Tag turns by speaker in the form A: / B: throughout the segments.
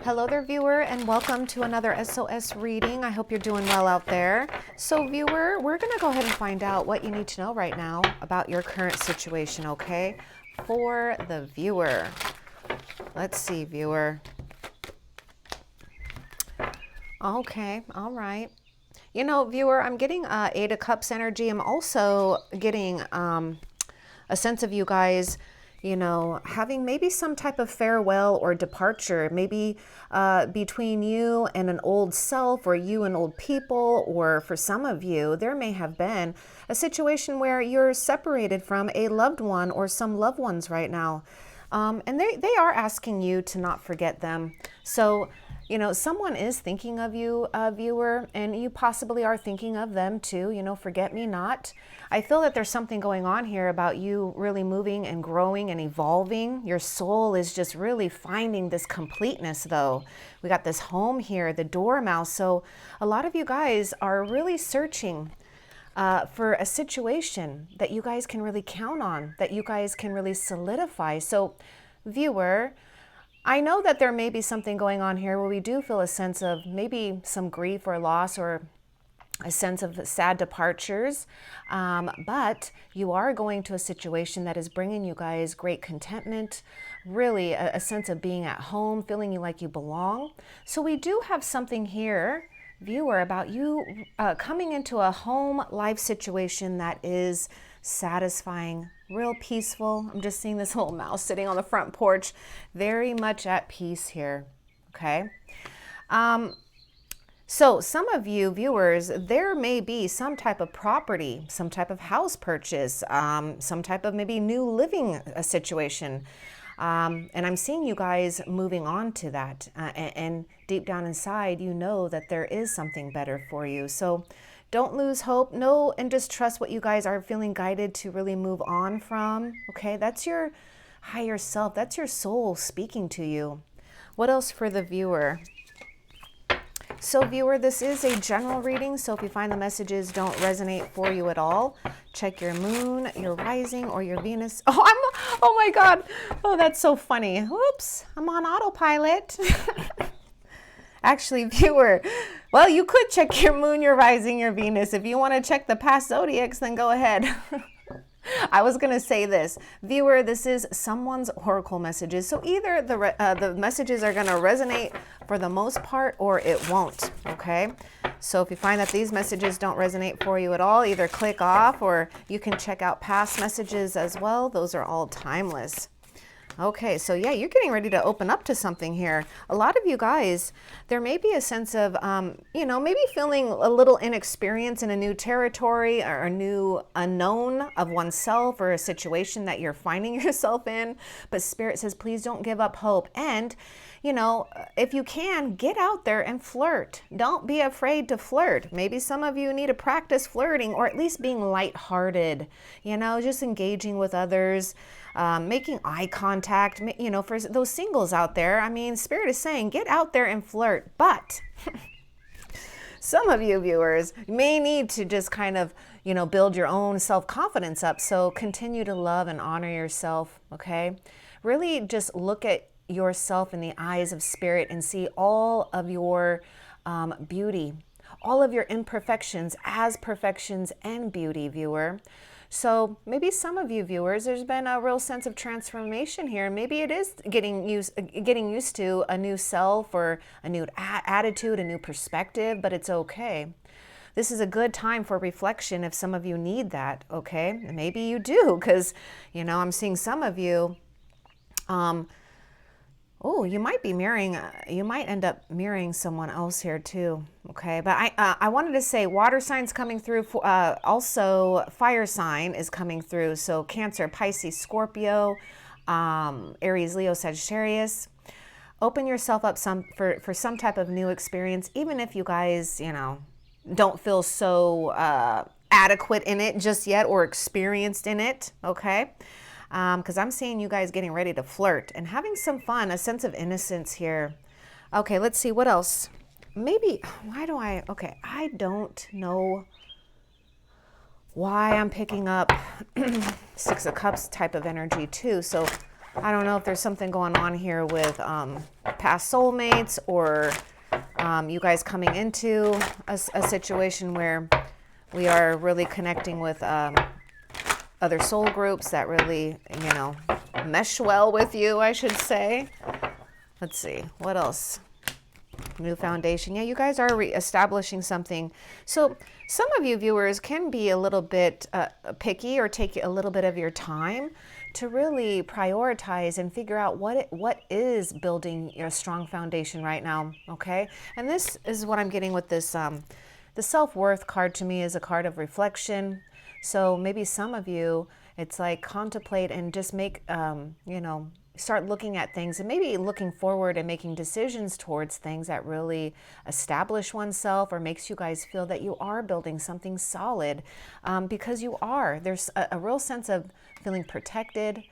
A: Hello there, viewer, and welcome to another SOS reading. I hope you're doing well out there. So, viewer, we're going to go ahead and find out what you need to know right now about your current situation, okay? For the viewer. Let's see, viewer. Okay, all right. You know, viewer, I'm getting Eight of Cups energy. I'm also getting a sense of you guys, you know, having maybe some type of farewell or departure, maybe between you and an old self, or you and old people, or for some of you, there may have been a situation where you're separated from a loved one or some loved ones right now. And they are asking you to not forget them. So, you know, someone is thinking of you, viewer, and you possibly are thinking of them too. You know, forget me not. I feel that there's something going on here about you really moving and growing and evolving. Your soul is just really finding this completeness, though. We got this home here, the dormouse. So a lot of you guys are really searching for a situation that you guys can really count on, that you guys can really solidify. So, viewer, I know that there may be something going on here where we do feel a sense of maybe some grief or loss, or a sense of sad departures, but you are going to a situation that is bringing you guys great contentment, really a sense of being at home, feeling you like you belong. So we do have something here, viewer, about you coming into a home life situation that is satisfying, real peaceful. I'm just seeing this little mouse sitting on the front porch, very much at peace here. Okay. So some of you viewers, there may be some type of property, some type of house purchase, some type of maybe new living situation. And I'm seeing you guys moving on to that. And deep down inside, you know that there is something better for you. So don't lose hope. Know and just trust what you guys are feeling guided to really move on from. Okay, that's your higher self. That's your soul speaking to you. What else for the viewer? So, viewer, this is a general reading, so if you find the messages don't resonate for you at all, check your moon, your rising, or your Venus. Oh my God. Oh, that's so funny. Oops, I'm on autopilot. Actually, viewer, well, you could check your moon, your rising, your Venus. If you want to check the past zodiacs, then go ahead. I was going to say this, viewer, this is someone's oracle messages. So either the messages are going to resonate for the most part, or it won't. Okay. So if you find that these messages don't resonate for you at all, either click off, or you can check out past messages as well. Those are all timeless. Okay, so yeah, you're getting ready to open up to something here. A lot of you guys, there may be a sense of, you know, maybe feeling a little inexperienced in a new territory, or a new unknown of oneself, or a situation that you're finding yourself in. But Spirit says, please don't give up hope. And, you know, if you can, get out there and flirt. Don't be afraid to flirt. Maybe some of you need to practice flirting, or at least being lighthearted, you know, just engaging with others. Making eye contact, you know, for those singles out there. I mean, Spirit is saying, get out there and flirt. But some of you viewers may need to just kind of, you know, build your own self-confidence up. So continue to love and honor yourself, okay? Really just look at yourself in the eyes of Spirit and see all of your beauty, all of your imperfections as perfections and beauty, viewer. So maybe some of you viewers, there's been a real sense of transformation here. Maybe it is getting used to a new self, or a new attitude, a new perspective, but it's okay. This is a good time for reflection if some of you need that, okay? Maybe you do, because, you know, I'm seeing some of you, you might be marrying, you might end up marrying someone else here too, okay? But I wanted to say water signs coming through, also fire sign is coming through. So Cancer, Pisces, Scorpio, Aries, Leo, Sagittarius. Open yourself up for some type of new experience, even if you guys, you know, don't feel so adequate in it just yet, or experienced in it, okay? Because I'm seeing you guys getting ready to flirt and having some fun, a sense of innocence here. Okay, let's see what else. Maybe, I don't know why I'm picking up Six of Cups type of energy too. So I don't know if there's something going on here with past soulmates, or you guys coming into a situation where we are really connecting with other soul groups that really, mesh well with you, I should say. Let's see, what else? New foundation. Yeah, you guys are establishing something. So some of you viewers can be a little bit picky, or take a little bit of your time to really prioritize and figure out what is building your strong foundation right now. Okay, and this is what I'm getting with this. The self-worth card to me is a card of reflection. So maybe some of you, it's like contemplate and just make, start looking at things and maybe looking forward and making decisions towards things that really establish oneself, or makes you guys feel that you are building something solid, because you are. There's a real sense of feeling protected,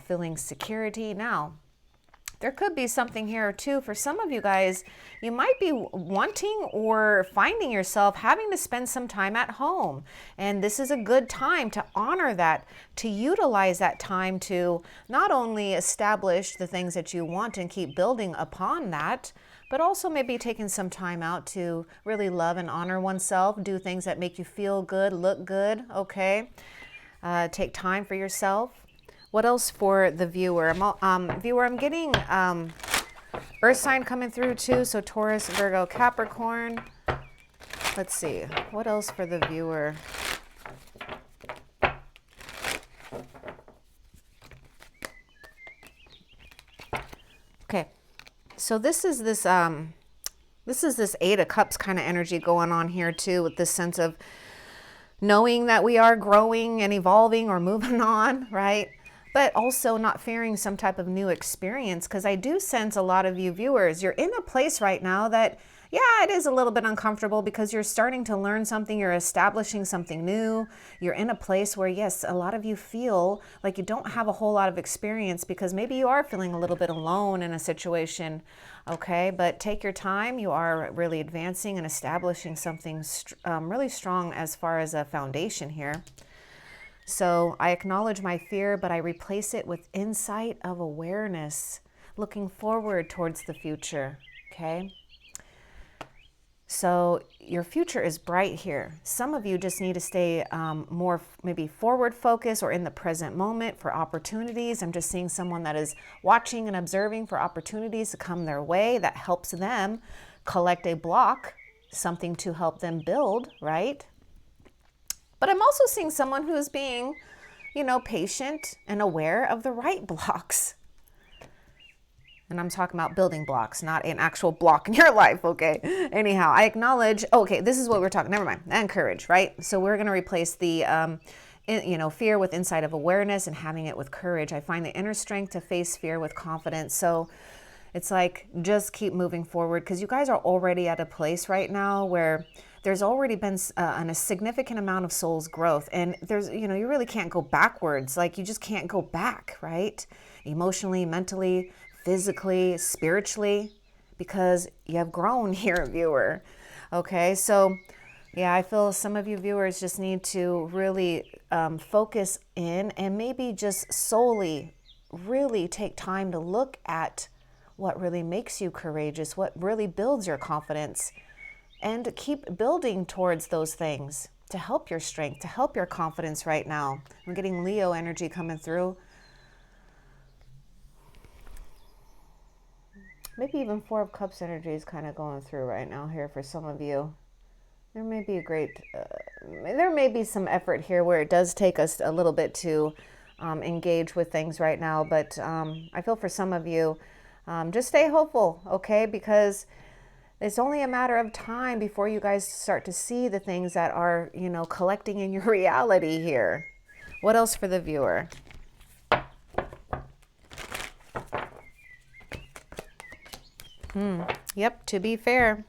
A: feeling security. Now, there could be something here too for some of you guys. You might be wanting or finding yourself having to spend some time at home, and this is a good time to honor that, to utilize that time to not only establish the things that you want and keep building upon that, but also maybe taking some time out to really love and honor oneself, do things that make you feel good, look good. Okay, take time for yourself. What else for the viewer? I'm getting Earth sign coming through too. So Taurus, Virgo, Capricorn. Let's see. What else for the viewer? Okay. So this is this Eight of Cups kind of energy going on here too, with this sense of knowing that we are growing and evolving or moving on, right? But also not fearing some type of new experience, because I do sense a lot of you viewers, you're in a place right now that, yeah, it is a little bit uncomfortable, because you're starting to learn something, you're establishing something new. You're in a place where, yes, a lot of you feel like you don't have a whole lot of experience, because maybe you are feeling a little bit alone in a situation, okay? But take your time. You are really advancing and establishing something really strong as far as a foundation here. So I acknowledge my fear, but I replace it with insight of awareness, looking forward towards the future, okay? So your future is bright here. Some of you just need to stay more maybe forward focused or in the present moment for opportunities. I'm just seeing someone that is watching and observing for opportunities to come their way that helps them collect a block, something to help them build, right? But I'm also seeing someone who's being, patient and aware of the right blocks. And I'm talking about building blocks, not an actual block in your life, okay? Anyhow, I acknowledge, okay, this is what we're talking, never mind, and courage, right? So we're going to replace the, fear with insight of awareness, and having it with courage. I find the inner strength to face fear with confidence. So it's like, just keep moving forward, because you guys are already at a place right now where there's already been a significant amount of soul's growth, and there's, you really can't go backwards. Like, you just can't go back, right? Emotionally, mentally, physically, spiritually, because you have grown here, viewer. Okay, so yeah, I feel some of you viewers just need to really focus in, and maybe just solely really take time to look at what really makes you courageous, what really builds your confidence, and keep building towards those things to help your strength, to help your confidence right now. I'm getting Leo energy coming through. Maybe even Four of Cups energy is kind of going through right now here for some of you. There may be there may be some effort here where it does take us a little bit to engage with things right now. But I feel for some of you, just stay hopeful, okay? Because it's only a matter of time before you guys start to see the things that are, collecting in your reality here. What else for the viewer? Yep, to be fair.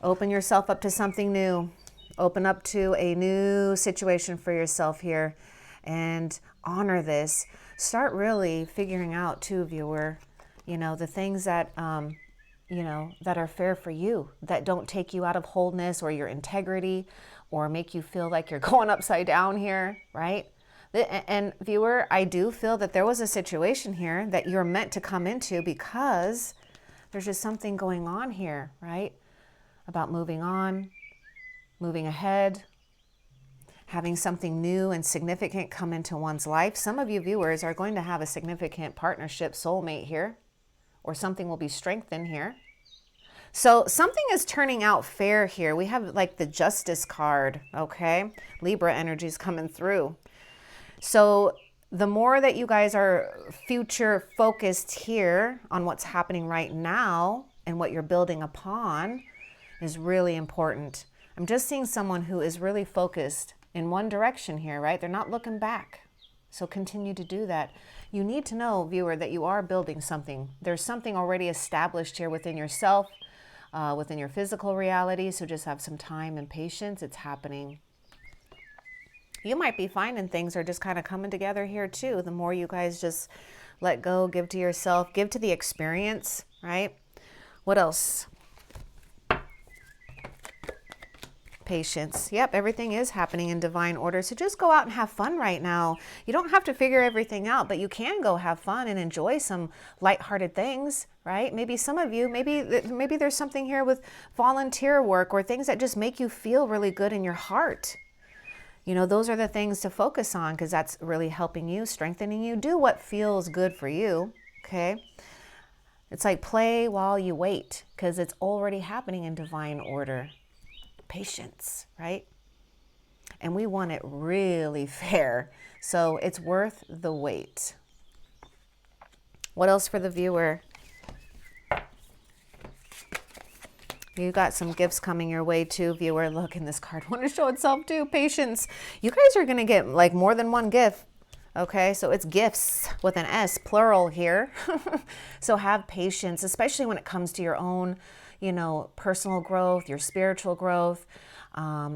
A: Open yourself up to something new. Open up to a new situation for yourself here, and honor this. Start really figuring out too, viewer, the things that, that are fair for you, that don't take you out of wholeness or your integrity, or make you feel like you're going upside down here, right? And viewer, I do feel that there was a situation here that you're meant to come into because there's just something going on here, right? About moving on, moving ahead, having something new and significant come into one's life. Some of you viewers are going to have a significant partnership, soulmate here, or something will be strengthened here. So something is turning out fair here. We have like the Justice card, okay? Libra energy is coming through. So the more that you guys are future focused here on what's happening right now and what you're building upon is really important. I'm just seeing someone who is really focused in one direction here, right? They're not looking back. So continue to do that. You need to know, viewer, that you are building something. There's something already established here within yourself, within your physical reality. So just have some time and patience. It's happening. You might be finding things are just kind of coming together here too. The more you guys just let go, give to yourself, give to the experience, right? What else? Patience. Yep, everything is happening in divine order. So just go out and have fun right now. You don't have to figure everything out, but you can go have fun and enjoy some lighthearted things, right? Maybe some of you, maybe there's something here with volunteer work or things that just make you feel really good in your heart. You know, those are the things to focus on because that's really helping you, strengthening you. Do what feels good for you, okay? It's like play while you wait because it's already happening in divine order. Patience, right? And we want it really fair. So it's worth the wait. What else for the viewer? You got some gifts coming your way too, viewer. Look, in this card want to show itself too. Patience. You guys are going to get like more than one gift. Okay, so it's gifts with an S, plural here. So have patience, especially when it comes to your own, you know, personal growth, your spiritual growth.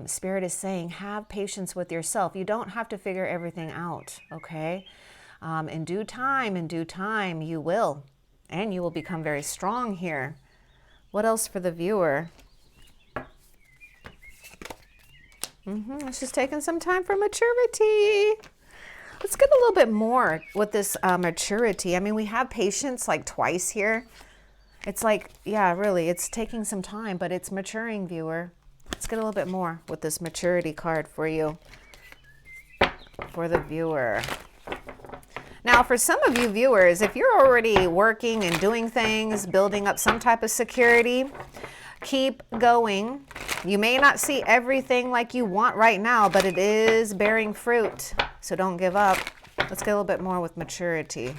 A: Spirit is saying, have patience with yourself. You don't have to figure everything out, okay? In due time, you will. And you will become very strong here. What else for the viewer? It's just taking some time for maturity. Let's get a little bit more with this maturity. I mean, we have patience like twice here. It's like, yeah, really, it's taking some time, but it's maturing, viewer. Let's get a little bit more with this maturity card for you, for the viewer. Now, for some of you viewers, if you're already working and doing things, building up some type of security, keep going. You may not see everything like you want right now, but it is bearing fruit. So don't give up. Let's get a little bit more with maturity.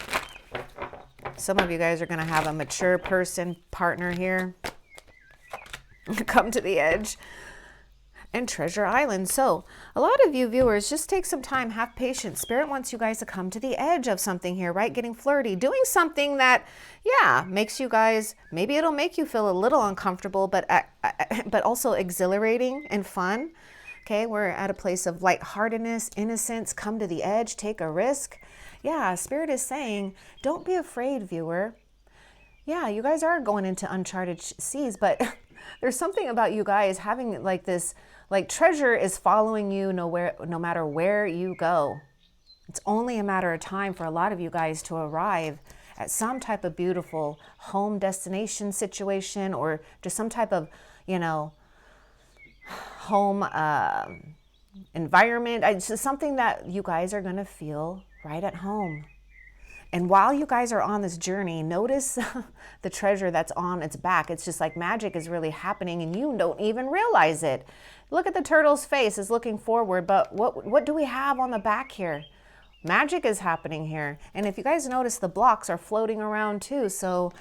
A: Some of you guys are going to have a mature person, partner here. Come to the edge. And Treasure Island. So a lot of you viewers, just take some time, have patience. Spirit wants you guys to come to the edge of something here, right? Getting flirty, doing something that, yeah, makes you guys, maybe it'll make you feel a little uncomfortable, but also exhilarating and fun. Okay, we're at a place of lightheartedness, innocence. Come to the edge, take a risk. Yeah, Spirit is saying, don't be afraid, viewer. Yeah, you guys are going into uncharted seas, but there's something about you guys having like this, like treasure is following you no matter where you go. It's only a matter of time for a lot of you guys to arrive at some type of beautiful home destination situation or just some type of, you know, home environment. It's just something that you guys are going to feel right at home. And while you guys are on this journey, notice the treasure that's on its back. It's just like magic is really happening and you don't even realize it. Look at the turtle's face, is looking forward, but what do we have on the back here? Magic is happening here. And if you guys notice, the blocks are floating around too. So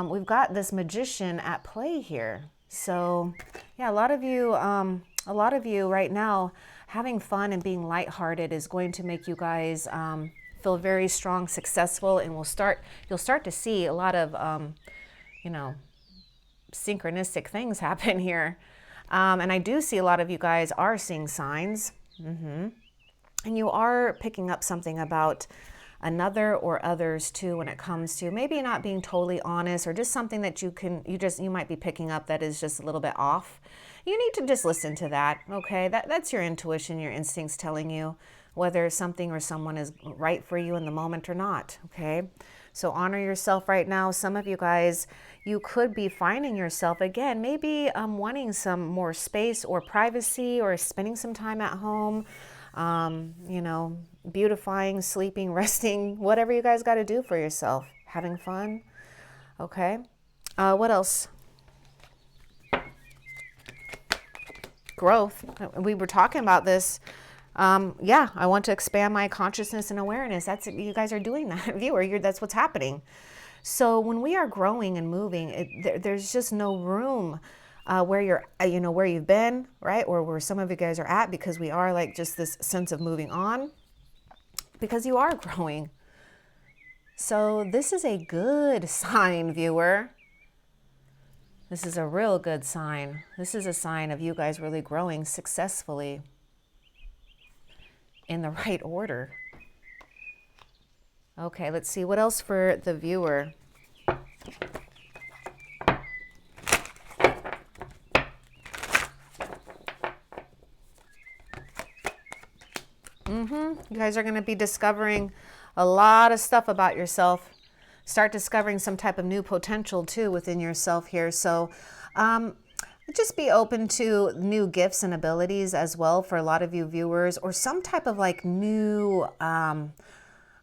A: we've got this magician at play here. So yeah, a lot of you right now having fun and being lighthearted is going to make you guys feel very strong, successful, and you'll start to see a lot of, you know, synchronistic things happen here. And I do see a lot of you guys are seeing signs. And you are picking up something about another or others too when it comes to maybe not being totally honest or just something that you might be picking up that is just a little bit off. You need to just listen to that, okay? That's your intuition, your instincts telling you. whether something or someone is right for you in the moment or not, okay? So honor yourself right now. Some of you guys, you could be finding yourself again, maybe wanting some more space or privacy or spending some time at home, you know, beautifying, sleeping, resting, whatever you guys got to do for yourself, having fun, okay? What else? Growth. We were talking about this. Yeah, I want to expand my consciousness and awareness. That's, you guys are doing that, viewer. That's what's happening. So when we are growing and moving, there's just no room where you're, you know, where you've been, right? Or where some of you guys are at, because we are like just this sense of moving on, because you are growing. So this is a good sign, viewer. This is a real good sign. This is a sign of you guys really growing successfully in the right order. Okay, let's see what else for the viewer. You guys are going to be discovering a lot of stuff about yourself. Start discovering some type of new potential too within yourself here. So just be open to new gifts and abilities as well for a lot of you viewers, or some type of like new, I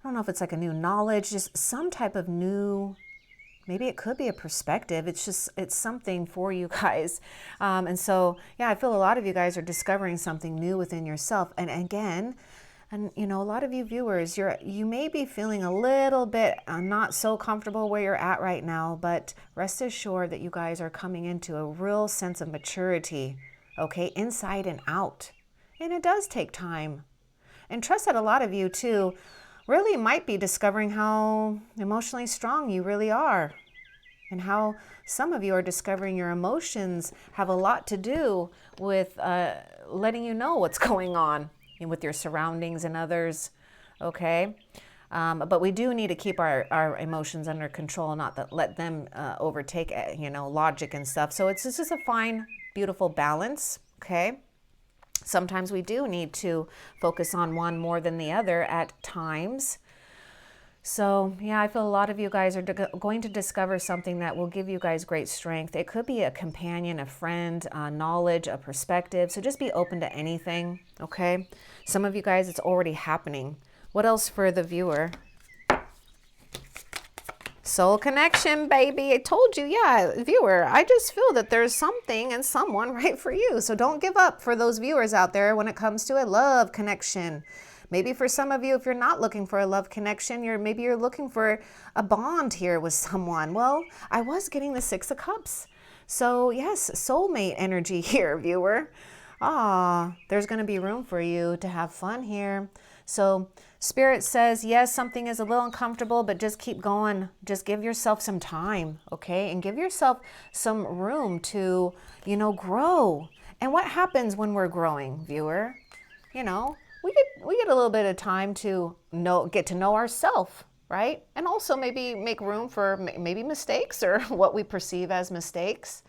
A: don't know if it's like a new knowledge, just some type of new, maybe it could be a perspective. It's something for you guys. And so, yeah, I feel a lot of you guys are discovering something new within yourself. And again, and you know, a lot of you viewers, you may be feeling a little bit not so comfortable where you're at right now, but rest assured that you guys are coming into a real sense of maturity, okay, inside and out. And it does take time. And trust that a lot of you too really might be discovering how emotionally strong you really are, and how some of you are discovering your emotions have a lot to do with letting you know what's going on with your surroundings and others, okay? But we do need to keep our emotions under control, not let them overtake, you know, logic and stuff. So it's just a fine, beautiful balance, okay? Sometimes we do need to focus on one more than the other at times. So yeah, I feel a lot of you guys are going to discover something that will give you guys great strength. It could be a companion, a friend, knowledge, a perspective. So just be open to anything, okay? Some of you guys, it's already happening. What else for the viewer? Soul connection, baby. I told you, yeah, viewer, I just feel that there's something and someone right for you. So don't give up for those viewers out there when it comes to a love connection. Maybe for some of you, if you're not looking for a love connection, maybe you're looking for a bond here with someone. Well, I was getting the 6 of Cups. So yes, soulmate energy here, viewer. There's going to be room for you to have fun here. So Spirit says, yes, something is a little uncomfortable, but just keep going. Just give yourself some time, okay? And give yourself some room to, you know, grow. And what happens when we're growing, viewer? You know, we get a little bit of time to get to know ourselves, right? And also maybe make room for maybe mistakes or what we perceive as mistakes.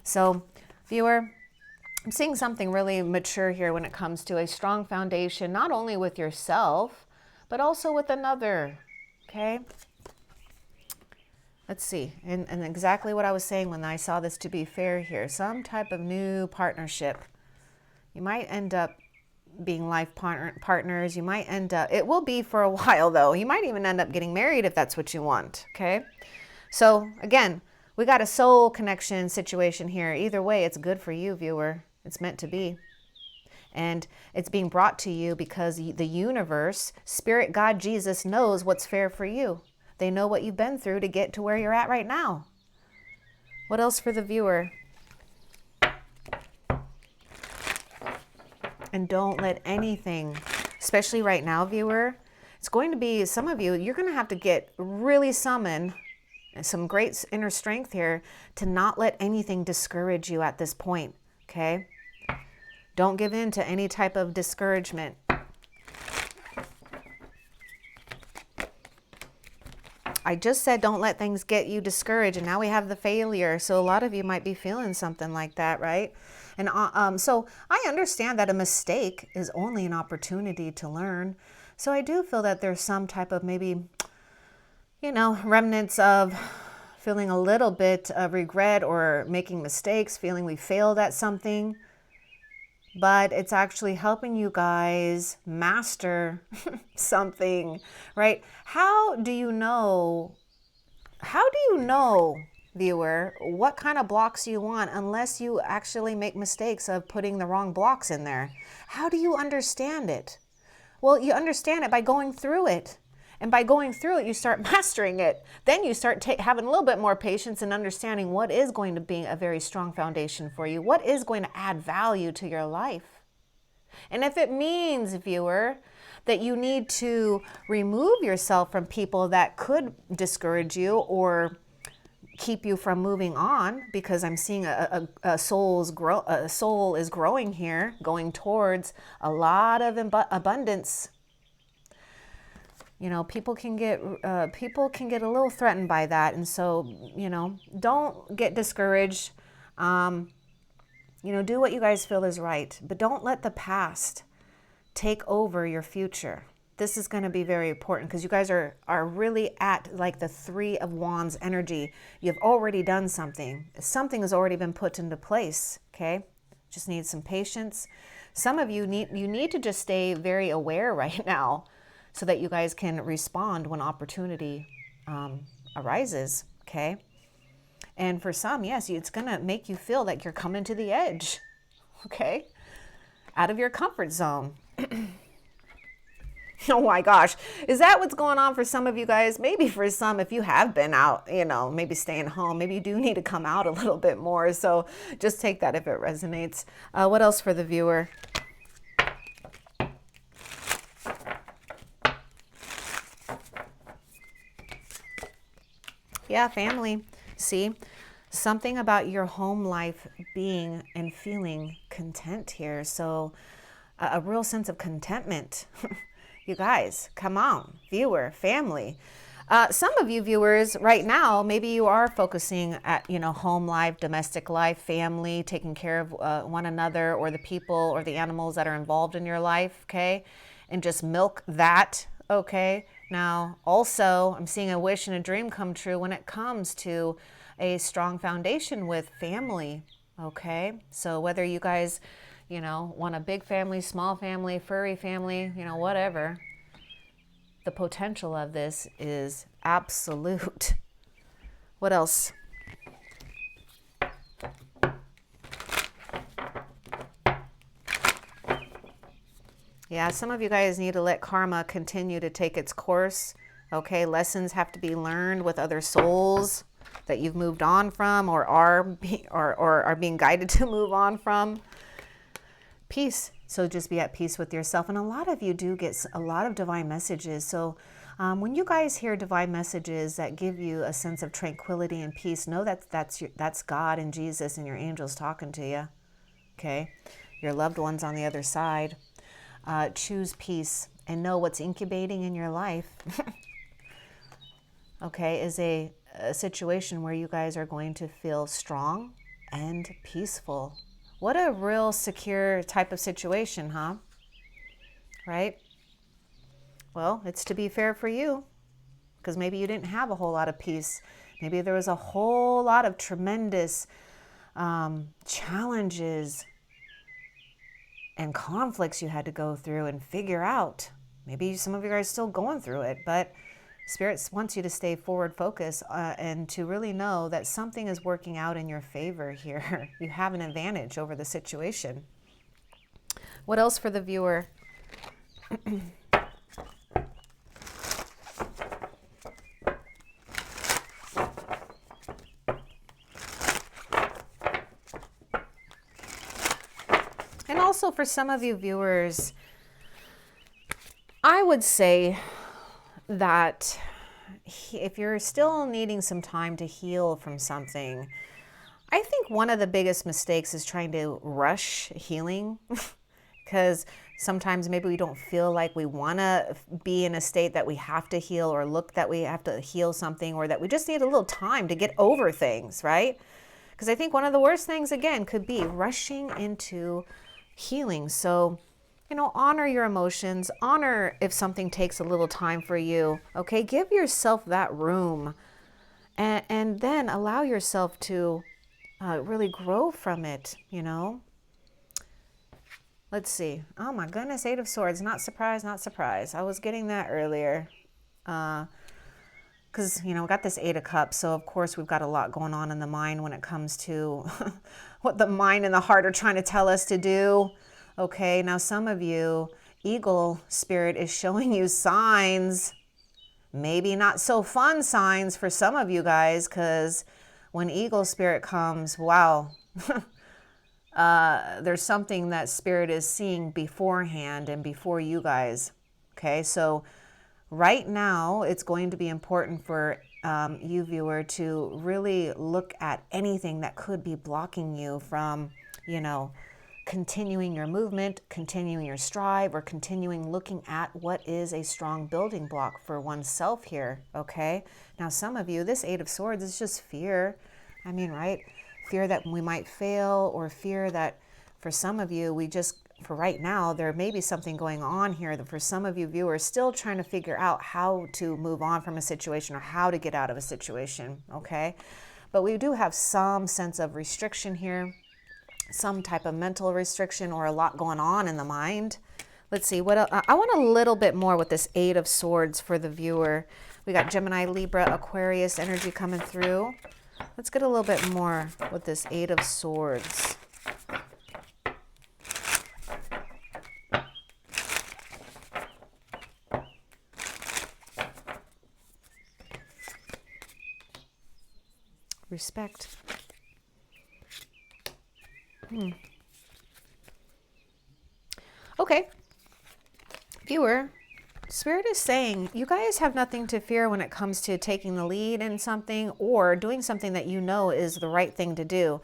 A: So, viewer, I'm seeing something really mature here when it comes to a strong foundation, not only with yourself, but also with another, okay? Let's see, and exactly what I was saying when I saw this to be fair here, some type of new partnership. You might end up being life partners. You might end up, it will be for a while though. You might even end up getting married if that's what you want, okay? So again, we got a soul connection situation here. Either way, it's good for you, viewer. It's meant to be. And it's being brought to you because the universe, Spirit, God, Jesus knows what's fair for you. They know what you've been through to get to where you're at right now. What else for the viewer? And don't let anything, especially right now, viewer, it's going to be, some of you, you're going to have to really summon some great inner strength here to not let anything discourage you at this point, okay? Don't give in to any type of discouragement. I just said don't let things get you discouraged, and now we have the failure. So a lot of you might be feeling something like that, right? And so I understand that a mistake is only an opportunity to learn. So I do feel that there's some type of maybe, remnants of feeling a little bit of regret or making mistakes, feeling we failed at something. But it's actually helping you guys master something, right? How do you know, viewer, what kind of blocks you want unless you actually make mistakes of putting the wrong blocks in there? How do you understand it? Well, you understand it by going through it. And by going through it, you start mastering it. Then you start having a little bit more patience and understanding what is going to be a very strong foundation for you, what is going to add value to your life. And if it means, viewer, that you need to remove yourself from people that could discourage you or keep you from moving on, because I'm seeing a soul is growing here, going towards a lot of abundance. People can get a little threatened by that, and so don't get discouraged. Do what you guys feel is right, but don't let the past take over your future. This is going to be very important because you guys are really at like the 3 of Wands energy. You've already done something. Something has already been put into place, okay? Just need some patience. Some of you need to just stay very aware right now so that you guys can respond when opportunity arises, okay? And for some, yes, it's going to make you feel like you're coming to the edge, okay? Out of your comfort zone. Oh my gosh. Is that what's going on for some of you guys? Maybe for some, if you have been out, maybe staying home, maybe you do need to come out a little bit more. So just take that if it resonates. What else for the viewer? Yeah, family. See, something about your home life being and feeling content here. So a real sense of contentment. You guys, come on, viewer, family. Some of you viewers right now, maybe you are focusing at, home life, domestic life, family, taking care of one another or the people or the animals that are involved in your life, okay? And just milk that, okay? Now, also, I'm seeing a wish and a dream come true when it comes to a strong foundation with family, okay? So whether you guys want a big family, small family, furry family, whatever. The potential of this is absolute. What else? Yeah, some of you guys need to let karma continue to take its course. Okay, lessons have to be learned with other souls that you've moved on from or are being guided to move on from. Peace. So just be at peace with yourself. And a lot of you do get a lot of divine messages. So when you guys hear divine messages that give you a sense of tranquility and peace, know that that's God and Jesus and your angels talking to you. Okay? Your loved ones on the other side. Choose peace and know what's incubating in your life. Okay, is a situation where you guys are going to feel strong and peaceful. What a real secure type of situation, huh? Right? Well, it's to be fair for you because maybe you didn't have a whole lot of peace. Maybe there was a whole lot of tremendous challenges and conflicts you had to go through and figure out. Maybe some of you guys are still going through it, but Spirit wants you to stay forward focused and to really know that something is working out in your favor here. You have an advantage over the situation. What else for the viewer? And also for some of you viewers, I would say that if you're still needing some time to heal from something, I think one of the biggest mistakes is trying to rush healing because Sometimes maybe we don't feel like we want to be in a state that we have to heal, or look that we have to heal something, or that we just need a little time to get over things, right? Because I think one of the worst things, again, could be rushing into healing. So, you know, honor your emotions, honor if something takes a little time for you, okay? Give yourself that room, and then allow yourself to really grow from it, you know? Let's see. Oh my goodness, Eight of Swords. Not surprised, not surprised. I was getting that earlier. Because, you know, we got this Eight of Cups. So, of course, we've got a lot going on in the mind when it comes to what the mind and the heart are trying to tell us to do. Okay, now some of you, Eagle Spirit is showing you signs. Maybe not so fun signs for some of you guys, because when Eagle Spirit comes, wow. There's something that Spirit is seeing beforehand and before you guys. Okay, so right now it's going to be important for you, viewer, to really look at anything that could be blocking you from, you know, continuing your movement, continuing your strive, or continuing looking at what is a strong building block for oneself here. Okay, now some of you, this Eight of Swords is just fear. I mean, right? Fear that we might fail, or fear that for some of you, we just, for right now, there may be something going on here that for some of you viewers still trying to figure out how to move on from a situation or how to get out of a situation, okay? But we do have some sense of restriction here, some type of mental restriction, or a lot going on in the mind. Let's see, what else? I want a little bit more with this Eight of Swords for the viewer. We got Gemini, Libra, Aquarius energy coming through. Let's get a little bit more with this Eight of Swords. Respect. Okay. Viewer, Spirit is saying you guys have nothing to fear when it comes to taking the lead in something or doing something that you know is the right thing to do.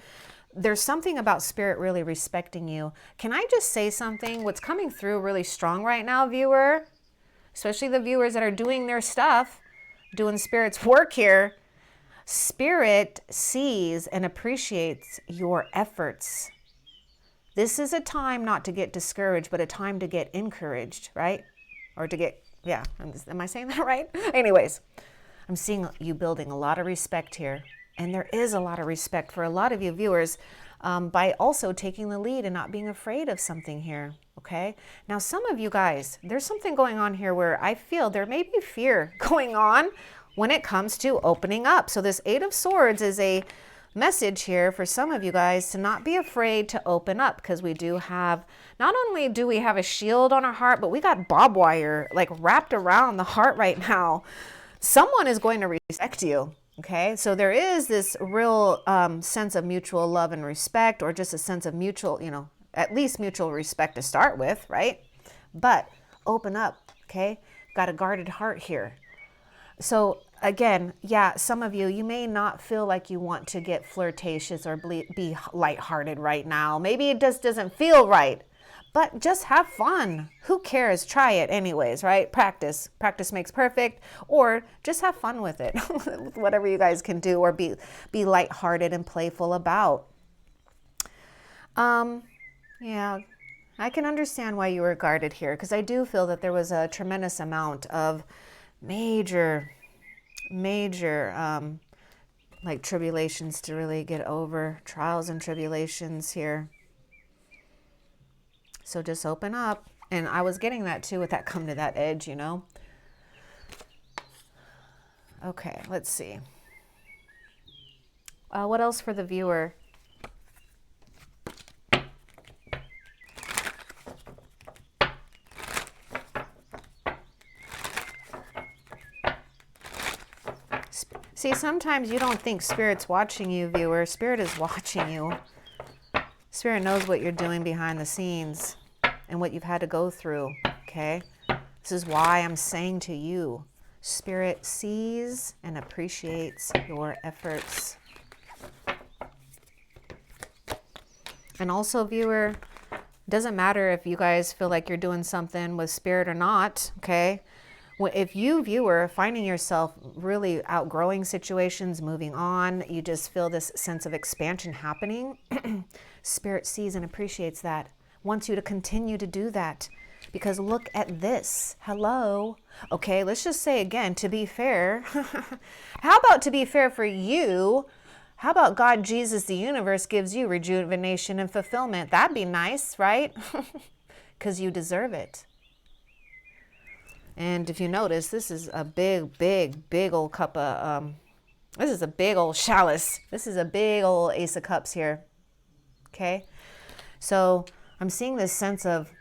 A: There's something about Spirit really respecting you. Can I just say something? What's coming through really strong right now, viewer, especially the viewers that are doing their stuff, doing Spirit's work here, Spirit sees and appreciates your efforts. This is a time not to get discouraged, but a time to get encouraged, right? Or to get, yeah, am I saying that right? Anyways, I'm seeing you building a lot of respect here. And there is a lot of respect for a lot of you viewers by also taking the lead and not being afraid of something here, okay? Now, some of you guys, there's something going on here where I feel there may be fear going on when it comes to opening up. So this Eight of Swords is a message here for some of you guys to not be afraid to open up, because we do have, not only do we have a shield on our heart, but we got barbed wire like wrapped around the heart right now. Someone is going to respect you. Okay, so there is this real sense of mutual love and respect, or just a sense of mutual, you know, at least mutual respect to start with, right? But open up, okay? Got a guarded heart here. So again, yeah, some of you, you may not feel like you want to get flirtatious or be lighthearted right now. Maybe it just doesn't feel right, but just have fun. Who cares? Try it anyways, right? Practice. Practice makes perfect, or just have fun with it. Whatever you guys can do, or be lighthearted and playful about. Yeah, I can understand why you were guarded here, because I do feel that there was a tremendous amount of major like tribulations to really get over, trials and tribulations here. So just open up. And I was getting that too with that come to that edge, you know. Okay, let's see. What else for the viewer? See, sometimes you don't think Spirit's watching you, viewer. Spirit is watching you. Spirit knows what you're doing behind the scenes and what you've had to go through, okay? This is why I'm saying to you, Spirit sees and appreciates your efforts. And also, viewer, Doesn't matter if you guys feel like you're doing something with spirit or not, okay? If you, viewer, finding yourself really outgrowing situations, moving on, you just feel this sense of expansion happening, spirit sees and appreciates that, wants you to continue to do that. Because look at this. Hello. Okay, let's just say again, to be fair, how about to be fair for you? How about God, Jesus, the universe gives you rejuvenation and fulfillment? That'd be nice, right? Because you deserve it. And if you notice, this is a big old cup of, this is a big old chalice. This is a big old Ace of Cups here. Okay? So I'm seeing this sense of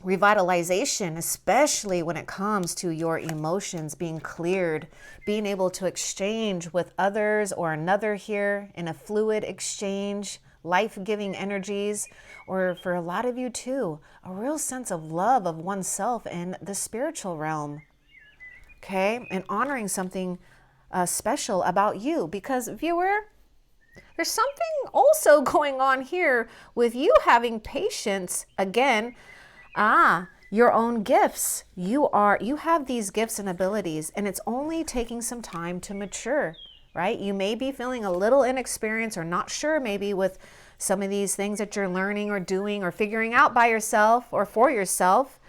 A: revitalization, especially when it comes to your emotions being cleared, being able to exchange with others or another here in a fluid exchange, life-giving energies, or for a lot of you too, a real sense of love of oneself in the spiritual realm. Okay? And honoring something special about you, because viewer, there's something also going on here with you having patience again. Your own gifts. You have these gifts and abilities, and it's only taking some time to mature, right? You may be feeling a little inexperienced or not sure maybe with some of these things that you're learning or doing or figuring out by yourself or for yourself,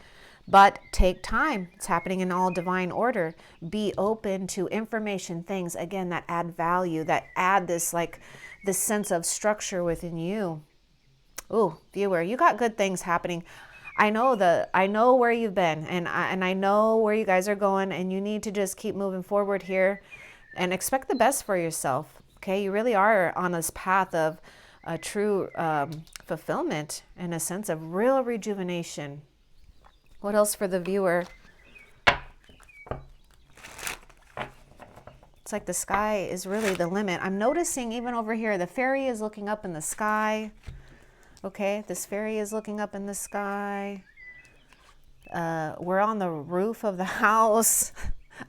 A: but take time. It's happening in all divine order. Be open to information, things, again, that add value, that add this sense of structure within you. Ooh, viewer, you got good things happening. I know where you've been, and I know where you guys are going, and you need to just keep moving forward here and expect the best for yourself. Okay, you really are on this path of a true fulfillment and a sense of real rejuvenation. What else for the viewer? It's like the sky is really the limit. I'm noticing even over here, the fairy is looking up in the sky. Okay, this fairy is looking up in the sky. We're on the roof of the house,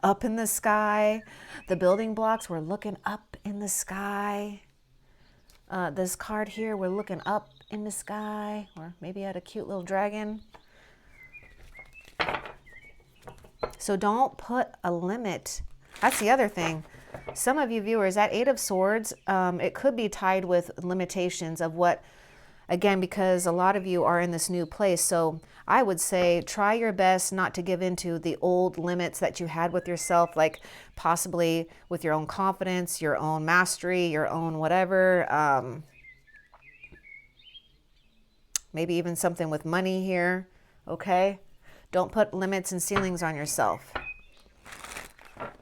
A: up in the sky. The building blocks, we're looking up in the sky. This card here, we're looking up in the sky, or maybe at a cute little dragon. So don't put a limit. That's the other thing. Some of you viewers, that Eight of Swords, it could be tied with limitations of what, again, because a lot of you are in this new place. So I would say try your best not to give into the old limits that you had with yourself, like possibly with your own confidence, your own mastery, your own whatever. Maybe even something with money here. Okay? Don't put limits and ceilings on yourself.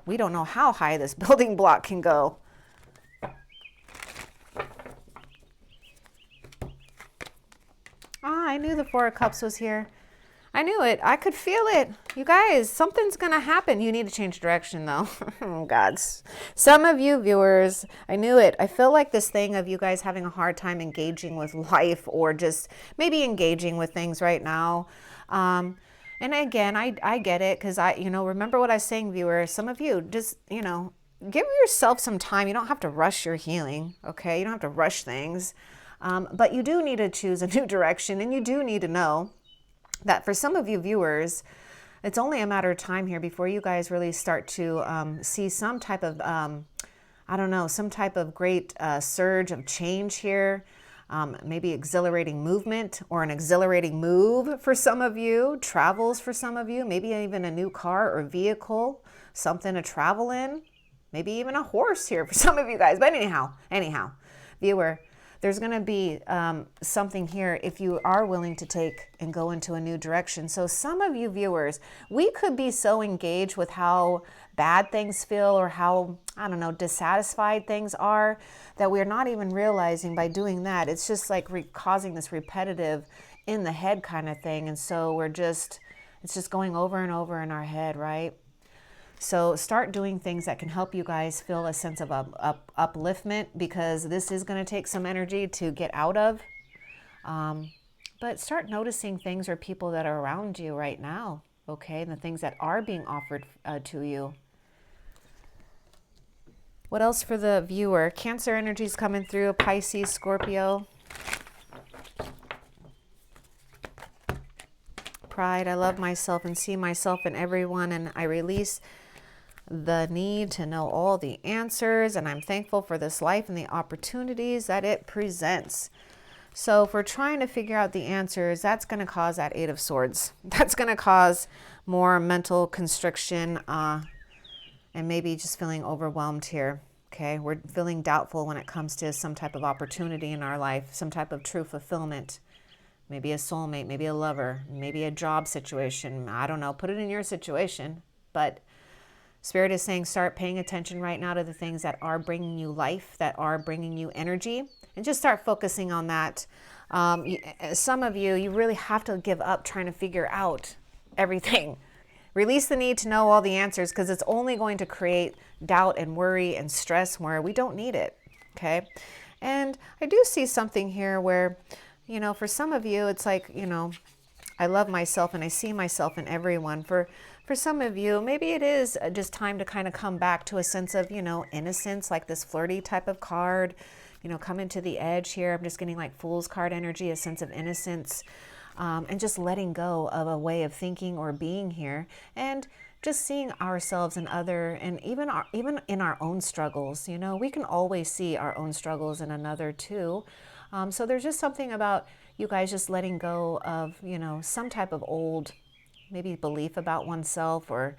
A: We don't know how high this building block can go. I knew the Four of Cups was here. I knew it. I could feel it. You guys, something's going to happen. You need to change direction, though. Oh, God. Some of you viewers, I knew it. I feel like this thing of you guys having a hard time engaging with life or just maybe engaging with things right now. And again, I get it because remember what I was saying, viewers. Some of you just, give yourself some time. You don't have to rush your healing, okay? You don't have to rush things. But you do need to choose a new direction, and you do need to know that for some of you viewers, it's only a matter of time here before you guys really start to see some type of, some type of great surge of change here. Maybe exhilarating movement or an exhilarating move for some of you, travels for some of you, maybe even a new car or vehicle, something to travel in, maybe even a horse here for some of you guys. But anyhow, viewer, there's going to be something here if you are willing to take and go into a new direction. So some of you viewers, we could be so engaged with how bad things feel or how, dissatisfied things are that we're not even realizing by doing that. It's just like causing this repetitive in the head kind of thing. And so it's just going over and over in our head, right? So start doing things that can help you guys feel a sense of upliftment, because this is going to take some energy to get out of. But start noticing things or people that are around you right now, okay? And the things that are being offered to you. What else for the viewer? Cancer energy is coming through, Pisces, Scorpio. pride. I love myself and see myself in everyone, and I release the need to know all the answers, and I'm thankful for this life and the opportunities that it presents. So if we're trying to figure out the answers, that's going to cause that Eight of Swords. That's going to cause more mental constriction and maybe just feeling overwhelmed here. Okay, we're feeling doubtful when it comes to some type of opportunity in our life, some type of true fulfillment. Maybe a soulmate, maybe a lover, maybe a job situation. I don't know. Put it in your situation. But Spirit is saying start paying attention right now to the things that are bringing you life, that are bringing you energy, and just start focusing on that. Some of you really have to give up trying to figure out everything. Release the need to know all the answers, because it's only going to create doubt and worry and stress where we don't need it. Okay. And I do see something here where, you know, for some of you, it's like, you know, I love myself and I see myself in everyone. For some of you, maybe it is just time to kind of come back to a sense of, you know, innocence, like this flirty type of card, you know, come into the edge here. I'm just getting like Fool's card energy, a sense of innocence. And just letting go of a way of thinking or being here, and just seeing ourselves and other, and even in our own struggles. You know, we can always see our own struggles in another too. So there's just something about you guys just letting go of, you know, some type of old, maybe belief about oneself, or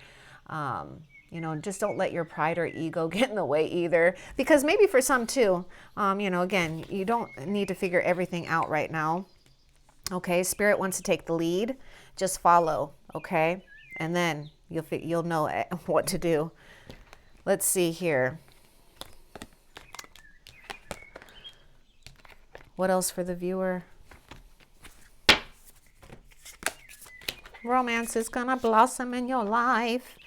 A: you know, just don't let your pride or ego get in the way either. Because maybe for some too, you know, again, you don't need to figure everything out right now. Okay, Spirit wants to take the lead. Just follow, okay? And then you'll know what to do. Let's see here. What else for the viewer? Romance is gonna blossom in your life.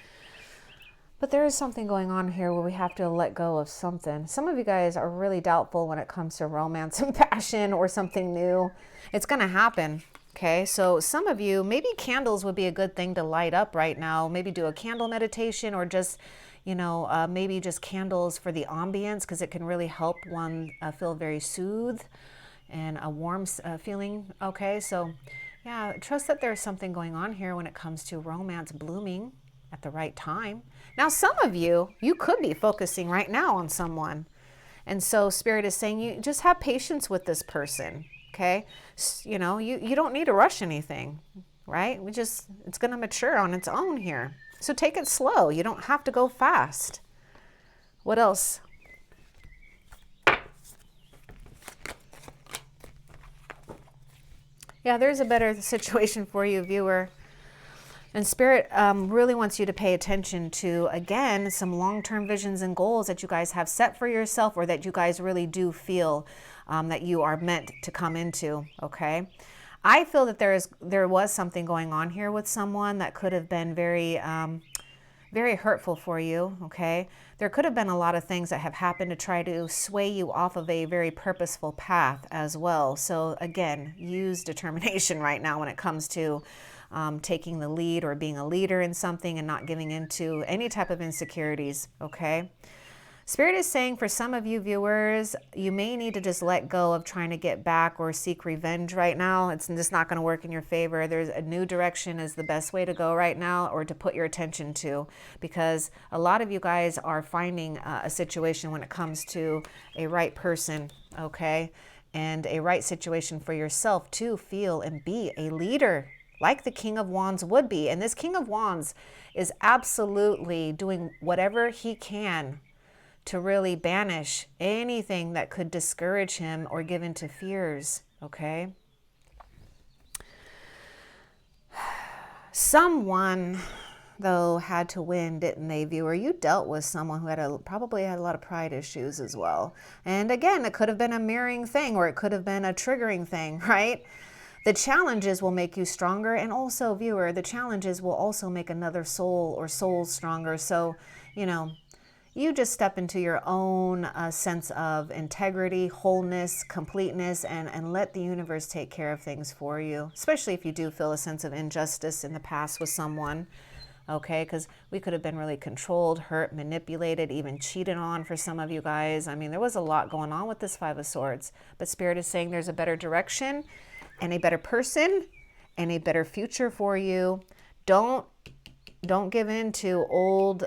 A: But there is something going on here where we have to let go of something. Some of you guys are really doubtful when it comes to romance and passion or something new. It's going to happen. Okay, so some of you, maybe candles would be a good thing to light up right now. Maybe do a candle meditation, or just, you know, maybe just candles for the ambience, because it can really help one feel very soothed and a warm feeling. Okay, so yeah, trust that there's something going on here when it comes to romance blooming at the right time. Now, some of you could be focusing right now on someone. And so Spirit is saying you just have patience with this person. Okay. You know, you don't need to rush anything, right? It's going to mature on its own here. So take it slow. You don't have to go fast. What else? Yeah, there's a better situation for you, viewer. And Spirit really wants you to pay attention to, again, some long-term visions and goals that you guys have set for yourself, or that you guys really do feel that you are meant to come into, okay? I feel that there was something going on here with someone that could have been very, very hurtful for you, okay? There could have been a lot of things that have happened to try to sway you off of a very purposeful path as well. So again, use determination right now when it comes to taking the lead or being a leader in something and not giving into any type of insecurities, okay? Spirit is saying for some of you viewers, you may need to just let go of trying to get back or seek revenge right now. It's just not going to work in your favor. There's a new direction is the best way to go right now, or to put your attention to, because a lot of you guys are finding a situation when it comes to a right person, okay? And a right situation for yourself to feel and be a leader, like the King of Wands would be. And this King of Wands is absolutely doing whatever he can to really banish anything that could discourage him or give into fears, okay? Someone, though, had to win, didn't they, viewer? You dealt with someone who probably had a lot of pride issues as well. And again, it could have been a mirroring thing, or it could have been a triggering thing, right? The challenges will make you stronger, and also, viewer, the challenges will also make another soul or souls stronger. So, you know, you just step into your own sense of integrity, wholeness, completeness, and let the universe take care of things for you, especially if you do feel a sense of injustice in the past with someone, okay? Because we could have been really controlled, hurt, manipulated, even cheated on for some of you guys. I mean, there was a lot going on with this Five of Swords, but Spirit is saying there's a better direction and a better person and a better future for you. Don't give in to old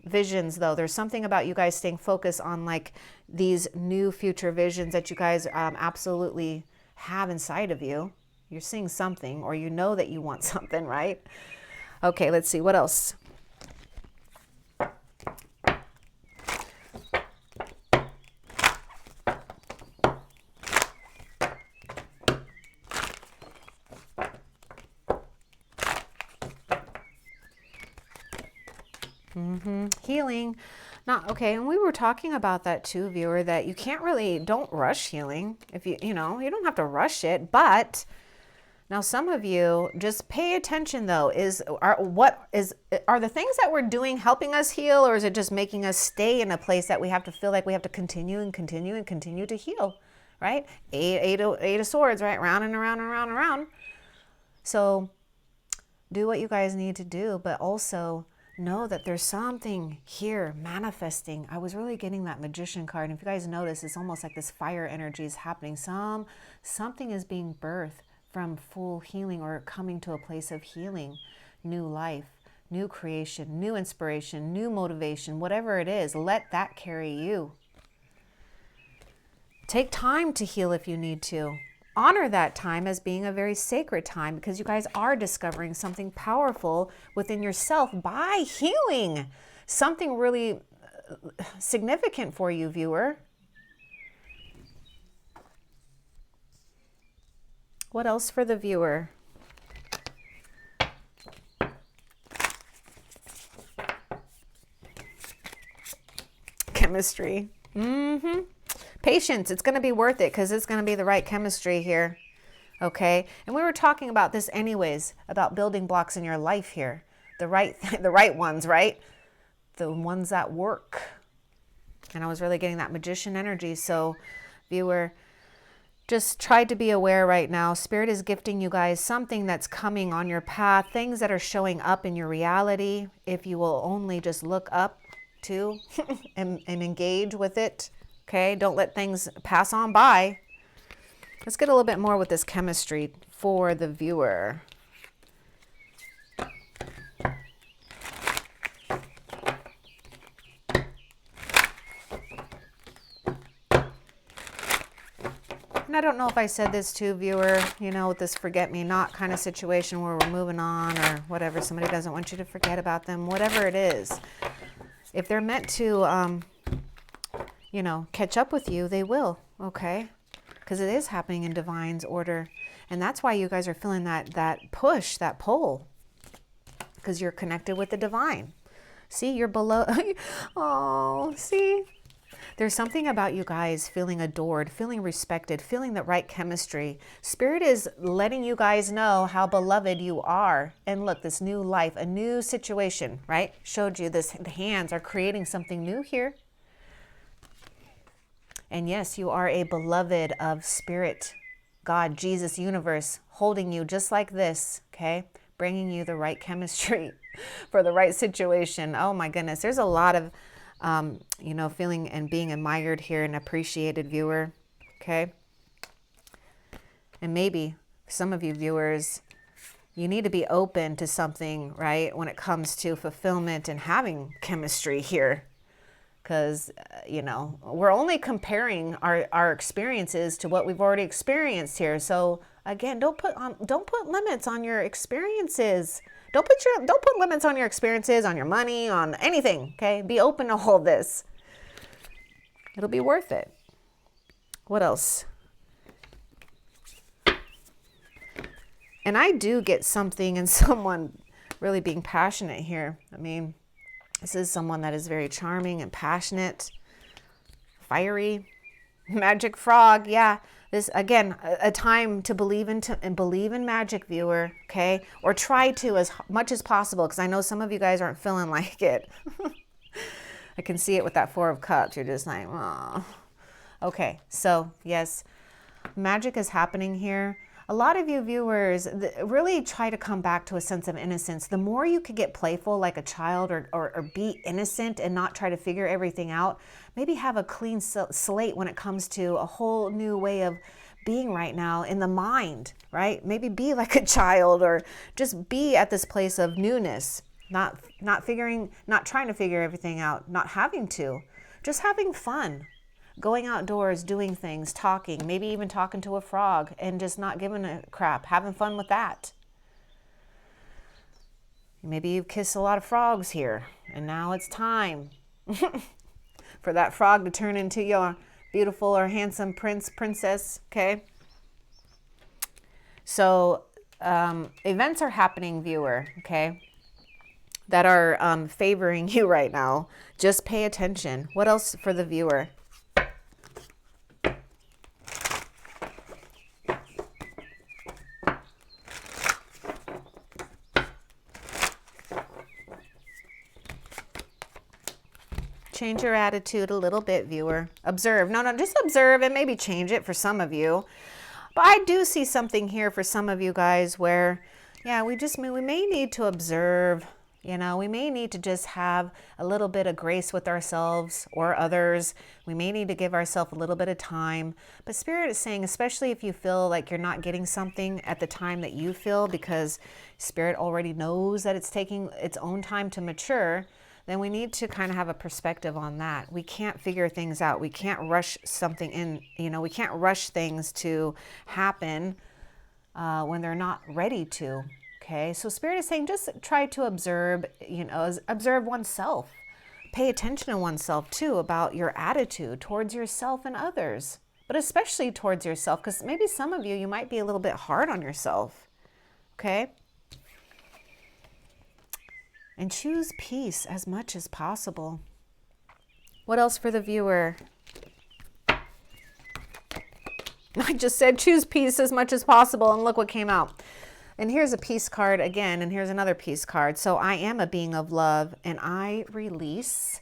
A: visions, though. There's something about you guys staying focused on like these new future visions that you guys absolutely have inside of you. You're seeing something, or you know that you want something, right? Okay, let's see what else. Healing. Not okay. And we were talking about that too, viewer, that you can't really, don't rush healing. If you you don't have to rush it, but now some of you just pay attention though. Are the things that we're doing helping us heal, or is it just making us stay in a place that we have to feel like we have to continue and continue and continue to heal, right? Eight of Swords, right? Round and around and around and around. So do what you guys need to do, but also know that there's something here manifesting. I was really getting that Magician card. And if you guys notice, it's almost like this fire energy is happening. Something is being birthed from full healing, or coming to a place of healing, new life, new creation, new inspiration, new motivation, whatever it is, let that carry you. Take time to heal if you need to. Honor that time as being a very sacred time, because you guys are discovering something powerful within yourself by healing. Something really significant for you, viewer. What else for the viewer? Chemistry. Patience. It's going to be worth it, because it's going to be the right chemistry here. Okay. And we were talking about this anyways, about building blocks in your life here. The right ones, right? The ones that work. And I was really getting that Magician energy. So viewer, just try to be aware right now. Spirit is gifting you guys something that's coming on your path, things that are showing up in your reality. If you will only just look up to and engage with it. Okay, don't let things pass on by. Let's get a little bit more with this chemistry for the viewer. And I don't know if I said this to viewer, with this forget-me-not kind of situation where we're moving on or whatever. Somebody doesn't want you to forget about them, whatever it is. If they're meant to catch up with you, they will, okay? Because it is happening in divine's order. And that's why you guys are feeling that push, that pull. Because you're connected with the divine. See, you're below. Oh, see? There's something about you guys feeling adored, feeling respected, feeling the right chemistry. Spirit is letting you guys know how beloved you are. And look, this new life, a new situation, right? Showed you this. The hands are creating something new here. And yes, you are a beloved of Spirit, God, Jesus, universe, holding you just like this, okay? Bringing you the right chemistry for the right situation. Oh my goodness, there's a lot of, feeling and being admired here and appreciated, viewer, okay? And maybe some of you viewers, you need to be open to something, right? When it comes to fulfillment and having chemistry here. Because, we're only comparing our experiences to what we've already experienced here. So again, don't put limits on your experiences. Don't put limits on your experiences, on your money, on anything. Okay, be open to all this. It'll be worth it. What else? And I do get something in someone really being passionate here. I mean, this is someone that is very charming and passionate, fiery, magic frog. Yeah, this again, a time to believe in magic, viewer. Okay, or try to as much as possible, because I know some of you guys aren't feeling like it. I can see it with that Four of Cups. You're just like, oh. Okay, so yes, magic is happening here. A lot of you viewers really try to come back to a sense of innocence. The more you could get playful like a child, or be innocent and not try to figure everything out, maybe have a clean slate when it comes to a whole new way of being right now in the mind, right? Maybe be like a child, or just be at this place of newness, not trying to figure everything out, not having to, just having fun, going outdoors, doing things, talking, maybe even talking to a frog and just not giving a crap, having fun with that. Maybe you've kissed a lot of frogs here, and now it's time for that frog to turn into your beautiful or handsome princess, okay? So events are happening, viewer, okay, that are favoring you right now. Just pay attention. What else for the viewer? Change your attitude a little bit, viewer. Observe. No, just observe and maybe change it for some of you. But I do see something here for some of you guys where, yeah, we may need to observe. You know, we may need to just have a little bit of grace with ourselves or others. We may need to give ourselves a little bit of time. But Spirit is saying, especially if you feel like you're not getting something at the time that you feel, because Spirit already knows that it's taking its own time to mature, then we need to kind of have a perspective on that. We can't figure things out. We can't rush something in, you know, we can't rush things to happen when they're not ready to. Okay, so Spirit is saying just try to observe, you know, observe oneself. Pay attention to oneself too, about your attitude towards yourself and others, but especially towards yourself, because maybe some of you, you might be a little bit hard on yourself. Okay. And choose peace as much as possible. What else for the viewer? I just said choose peace as much as possible, and look what came out. And here's a peace card again, and here's another peace card. So I am a being of love, and I release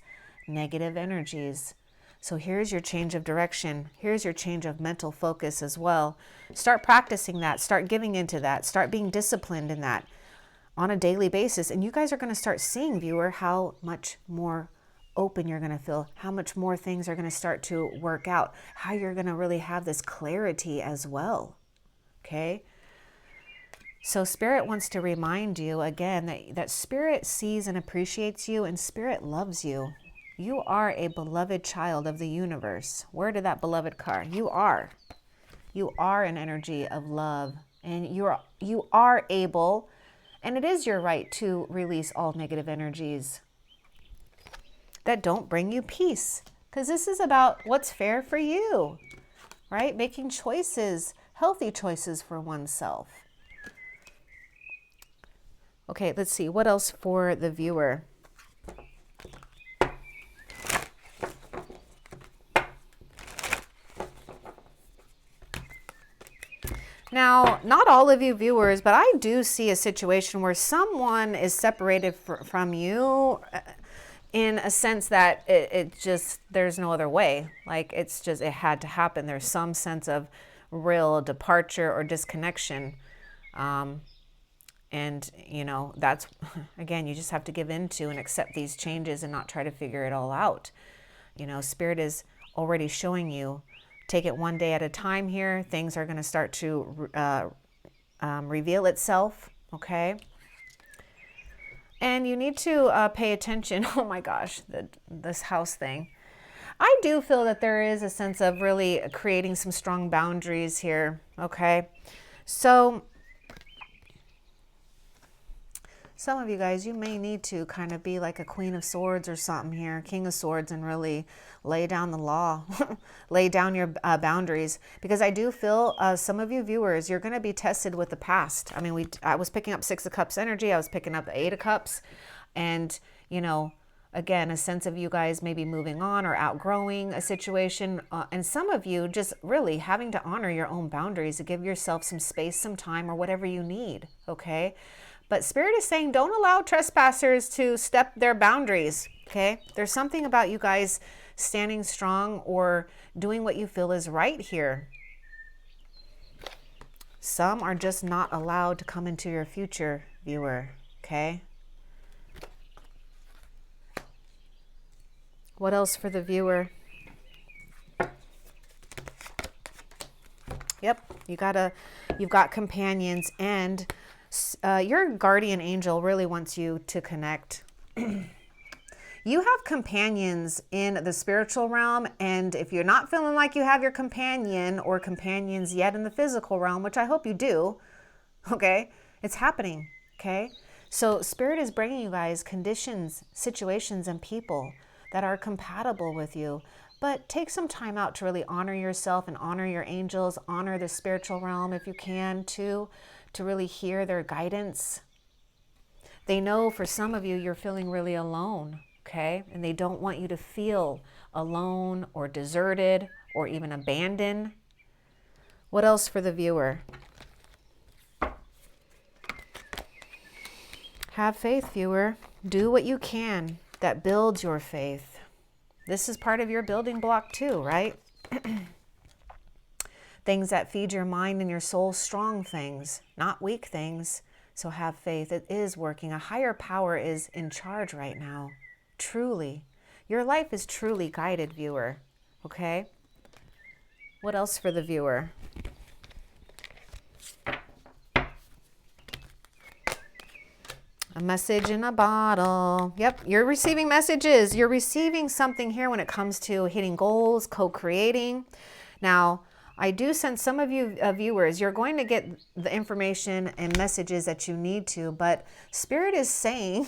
A: negative energies. So here's your change of direction. Here's your change of mental focus as well. Start practicing that. Start giving into that. Start being disciplined in that on a daily basis. And you guys are going to start seeing, viewer, how much more open you're going to feel, how much more things are going to start to work out, how you're going to really have this clarity as well. Okay? So Spirit wants to remind you again that Spirit sees and appreciates you, and Spirit loves you. You are a beloved child of the universe. Where did that beloved card? You are. You are an energy of love, and you are able, and it is your right to release all negative energies that don't bring you peace. Because this is about what's fair for you, right? Making choices, healthy choices for oneself. Okay, let's see. What else for the viewer? Now, not all of you viewers, but I do see a situation where someone is separated from you in a sense that it just, there's no other way. Like, it's just, it had to happen. There's some sense of real departure or disconnection. And, you know, that's, again, you just have to give into and accept these changes and not try to figure it all out. You know, Spirit is already showing you, take it one day at a time here. Things are going to start to reveal itself, okay? And you need to pay attention. Oh my gosh, this house thing. I do feel that there is a sense of really creating some strong boundaries here, okay? So some of you guys, you may need to kind of be like a Queen of Swords or something here, King of Swords, and really lay down the law, lay down your boundaries. Because I do feel some of you viewers, you're going to be tested with the past. I mean, I was picking up 6 of Cups energy. I was picking up the 8 of Cups. And, you know, again, a sense of you guys maybe moving on or outgrowing a situation. And some of you just really having to honor your own boundaries to give yourself some space, some time, or whatever you need, okay? But Spirit is saying, don't allow trespassers to step their boundaries, okay? There's something about you guys standing strong or doing what you feel is right here. Some are just not allowed to come into your future, viewer, okay? What else for the viewer? Yep, you've got companions, and your guardian angel really wants you to connect. You have companions in the spiritual realm, and if you're not feeling like you have your companion or companions yet in the physical realm, which I hope you do, okay, it's happening, okay? So Spirit is bringing you guys conditions, situations, and people that are compatible with you. But take some time out to really honor yourself and honor your angels, honor the spiritual realm if you can too, to really hear their guidance. They know for some of you, you're feeling really alone, okay? And they don't want you to feel alone or deserted or even abandoned. What else for the viewer? Have faith, viewer. Do what you can that builds your faith. This is part of your building block too, right? Things that feed your mind and your soul, strong things, not weak things. So have faith. It is working. A higher power is in charge right now. Truly. Your life is truly guided, viewer. Okay? What else for the viewer? A message in a bottle. Yep, you're receiving messages. You're receiving something here when it comes to hitting goals, co-creating. Now, I do sense some of you viewers, you're going to get the information and messages that you need to, but Spirit is saying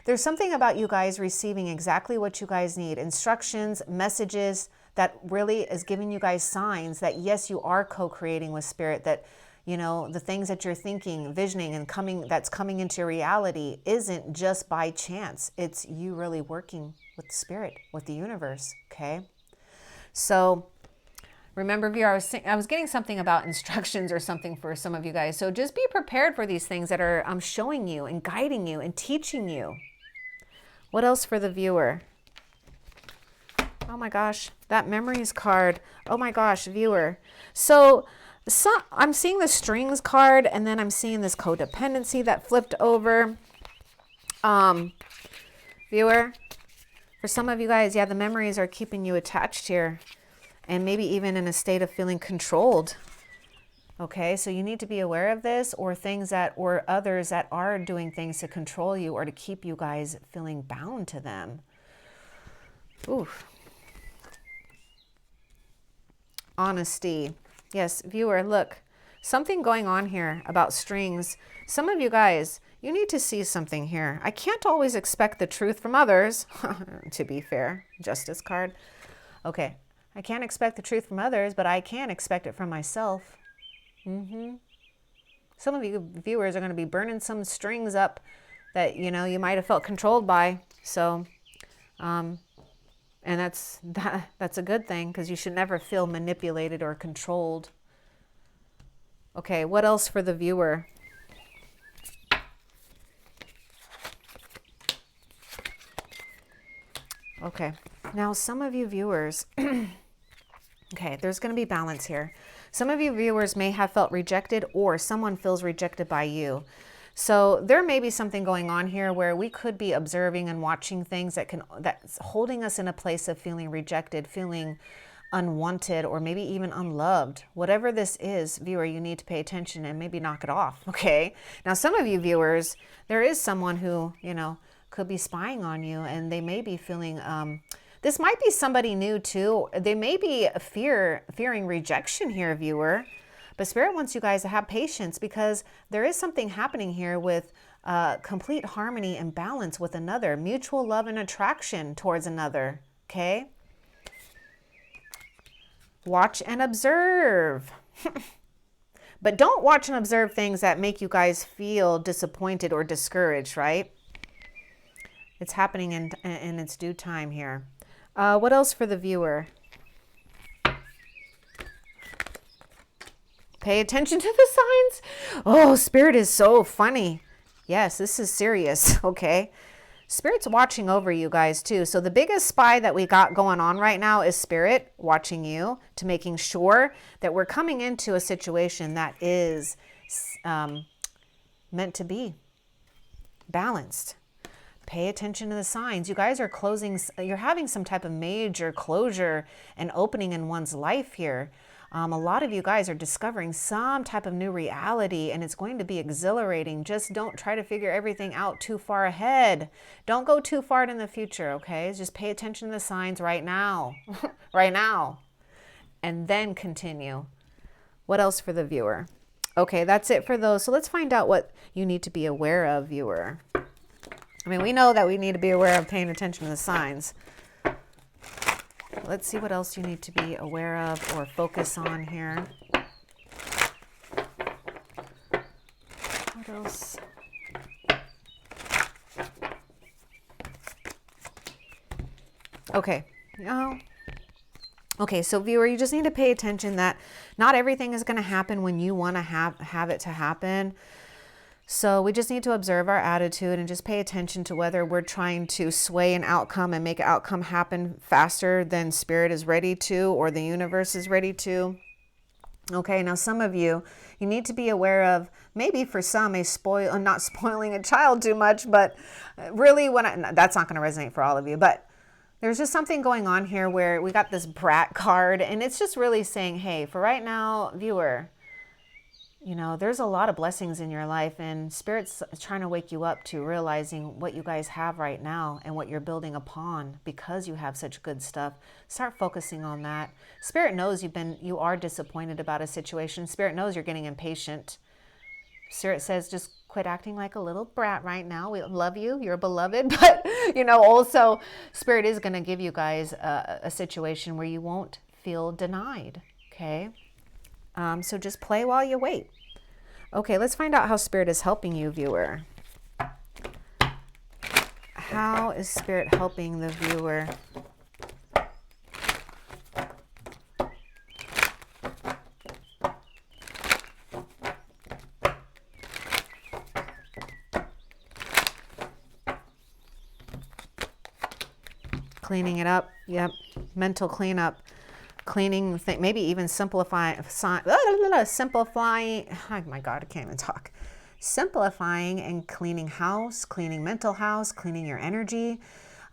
A: there's something about you guys receiving exactly what you guys need. Instructions, messages that really is giving you guys signs that yes, you are co-creating with Spirit, that you know, the things that you're thinking, visioning, and that's coming into reality isn't just by chance. It's you really working with the Spirit, with the universe, okay? So remember, viewer, I was getting something about instructions or something for some of you guys. So just be prepared for these things that are showing you and guiding you and teaching you. What else for the viewer? Oh my gosh, that memories card. Oh my gosh, viewer. So I'm seeing the strings card, and then I'm seeing this codependency that flipped over. Viewer, for some of you guys, yeah, the memories are keeping you attached here, and maybe even in a state of feeling controlled. Okay, so you need to be aware of this, or others that are doing things to control you or to keep you guys feeling bound to them. Oof. Honesty. Yes, viewer, look, something going on here about strings. Some of you guys, you need to see something here. I can't always expect the truth from others, to be fair. Justice card. Okay, I can't expect the truth from others, but I can expect it from myself. Some of you viewers are going to be burning some strings up that, you know, you might have felt controlled by. So, and that's a good thing, because you should never feel manipulated or controlled. Okay, what else for the viewer? Okay, now some of you viewers, okay, there's going to be balance here. Some of you viewers may have felt rejected, or someone feels rejected by you. So there may be something going on here where we could be observing and watching things that's holding us in a place of feeling rejected, feeling unwanted, or maybe even unloved. Whatever this is, viewer, you need to pay attention and maybe knock it off, okay? Now, some of you viewers, there is someone who, you know, could be spying on you, and they may be feeling, this might be somebody new too. They may be fearing rejection here, viewer. But Spirit wants you guys to have patience, because there is something happening here with complete harmony and balance with another, mutual love and attraction towards another, okay? Watch and observe. But don't watch and observe things that make you guys feel disappointed or discouraged, right? It's happening in its due time here. What else for the viewer? Pay attention to the signs. Oh, Spirit is so funny. Yes, this is serious, okay? Spirit's watching over you guys too. So the biggest spy that we got going on right now is Spirit watching you, to making sure that we're coming into a situation that is meant to be balanced. Pay attention to the signs. You guys are closing, you're having some type of major closure and opening in one's life here. A lot of you guys are discovering some type of new reality, and it's going to be exhilarating. Just don't try to figure everything out too far ahead. Don't go too far in the future, okay? Just pay attention to the signs right now, right now, and then continue. What else for the viewer? Okay, that's it for those. So let's find out what you need to be aware of, viewer. I mean, we know that we need to be aware of paying attention to the signs. Let's see what else you need to be aware of or focus on here. What else? Okay. Okay, so viewer, you just need to pay attention that not everything is going to happen when you want to have it to happen. So we just need to observe our attitude and just pay attention to whether we're trying to sway an outcome and make an outcome happen faster than spirit is ready to or the universe is ready to. Okay, now some of you need to be aware of, maybe for some, not spoiling a child too much, but really that's not going to resonate for all of you, but there's just something going on here where we got this brat card, and it's just really saying, hey, for right now, viewer, there's a lot of blessings in your life, and Spirit's trying to wake you up to realizing what you guys have right now and what you're building upon because you have such good stuff. Start focusing on that. Spirit knows you are disappointed about a situation. Spirit knows you're getting impatient. Spirit says, just quit acting like a little brat right now. We love you. You're beloved. But, also Spirit is going to give you guys a situation where you won't feel denied. Okay. So just play while you wait. Okay, let's find out how Spirit is helping you, viewer. How is Spirit helping the viewer? Cleaning it up. Yep. Mental cleanup. Cleaning, maybe even simplifying, oh my God, I can't even talk. Simplifying and cleaning house, cleaning mental house, cleaning your energy.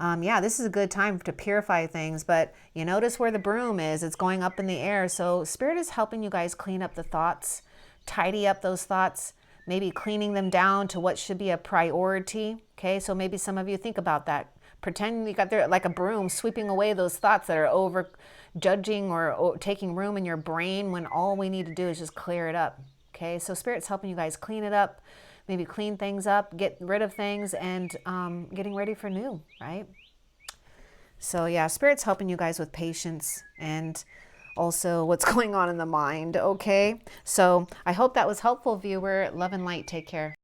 A: Yeah, this is a good time to purify things, but you notice where the broom is, it's going up in the air. So Spirit is helping you guys clean up the thoughts, tidy up those thoughts, maybe cleaning them down to what should be a priority. Okay, so maybe some of you think about that. Pretend you got there like a broom sweeping away those thoughts that are over judging or taking room in your brain, when all we need to do is just clear it up. Okay, so Spirit's helping you guys clean it up, maybe clean things up, get rid of things, and getting ready for new, right? So yeah, Spirit's helping you guys with patience and also what's going on in the mind. Okay, so I hope that was helpful, viewer. Love and light. Take care.